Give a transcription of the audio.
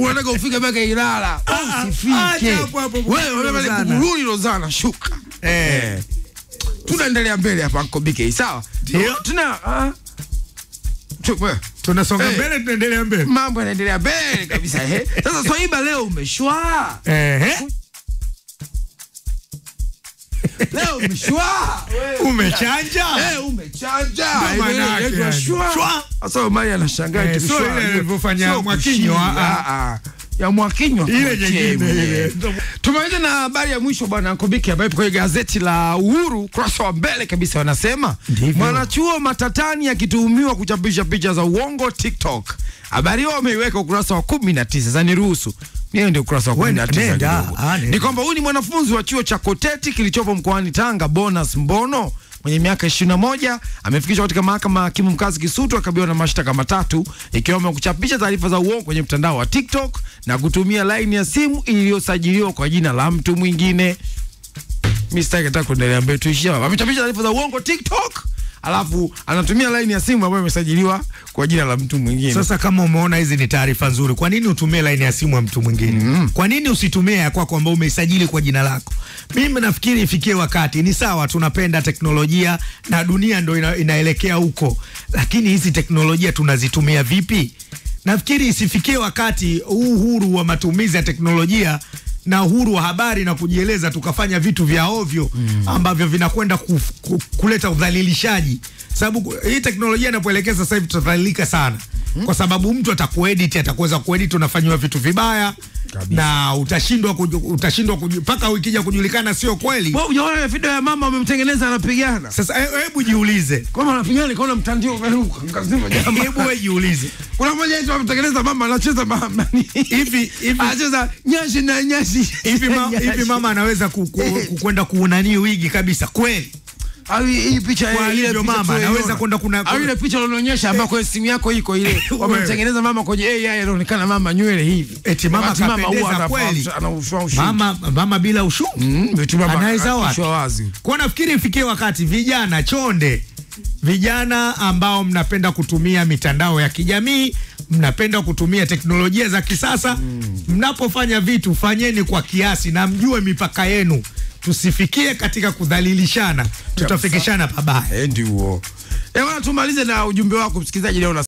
Unataka ufike mpaka Ilala. Usifike. Wewe pale Buguruni Rozana shuka. Tunaendelea mbele hapa Uncle BK, sawa? Tunasonga mbele, tunaendelea mbele. Mambo yanaendelea mbele kabisa. Sasa Swaiba leo umeshwa. Leo umeshwa. Umechanja? Umechanja. Shwa. Sasa Mali anashangaa tu shwa alivyofanya Mwakinyo. Ya Mwakinyo ile nyingine. Tumaliza na habari ya mwisho bwana Uncle BK ambayo ipo kwenye gazeti la Uhuru kurasa wa mbele kabisa. Wanasema mwanachuo matatani akituhumiwa kuchapisha picha za uongo TikTok. Habari hiyo wameiweka ukurasa wa 19. Sasa niruhusu hiyo ndio ukurasa wa 19. Ni kwamba huyu ni mwanafunzi wa chuo cha Koteti kilichopo mkoani Tanga, Bonus Mbono, mwenye miaka 21, amefikishwa katika mahakama ya hakimu mkazi Kisutu akabiliwa na mashtaka matatu ikiwemo kuchapisha taarifa za uongo kwenye mtandao wa TikTok na kutumia line ya simu iliyosajiliwa kwa jina la mtu mwingine. Mistake nataka kuendelea mbele tuishia. Amechapisha taarifa za uongo TikTok, alafu anatumia line ya simu ambayo imesajiliwa kwa jina la mtu mwingine. Sasa kama umeona hizi ni taarifa nzuri, kwa nini utumie line ya simu ya mtu mwingine? Kwa nini usitumie ya kwako ambayo umeisajili kwa jina lako? Mimi nafikiri ifikie wakati, ni sawa tunapenda teknolojia na dunia ndio inaelekea huko, lakini hizi teknolojia tunazitumia vipi? Nafikiri isifikie wakati uhuru wa matumizi ya teknolojia na uhuru wa habari na kujieleza tukafanya vitu vya ovyo ambavyo vinakwenda kuleta udhalilishaji. Sababu hii teknolojia inapoelekea sasa hivi tutadhalilika sana. Kwa sababu mtu atakuedit, atakuweza kuedit unafanywa vitu vibaya kabisa. Na utashindwa mpaka ukija kujulikana sio kweli. Wewe unaona video ya mama wamemtengeneza anapigana. Sasa hebu jiulize. Kama anapigana kaona mtandio umeruka. Nikasema jamaa. Hebu wewe jiulize. Kuna mmoja hizo wamtengeneza mama anacheza mama. Hivi anacheza nyashi na nyashi. Hivi mama anaweza kwenda kuunani wigi kabisa kweli? Au hii picha ile mama anaweza kwenda au ile picha unaonyesha ambayo kwa simu yako iko ile wamemtengeneza mama kwenye AI anaonekana mama nywele hivi. Eti mama kapendeza kweli. Mama bila ushungu. Vitu mama anaweza wazi. Kwa nafikiri ifikie wakati vijana chonde, vijana ambao mnapenda kutumia mitandao ya kijamii, mnapenda kutumia teknolojia za kisasa, mnapofanya vitu fanyeni kwa kiasi na mjue mipaka yenu. Tusifikie katika kudhalilishana, tutafikishana pabaya. Ndio. Tumalize na ujumbe wako msikilizaji leo.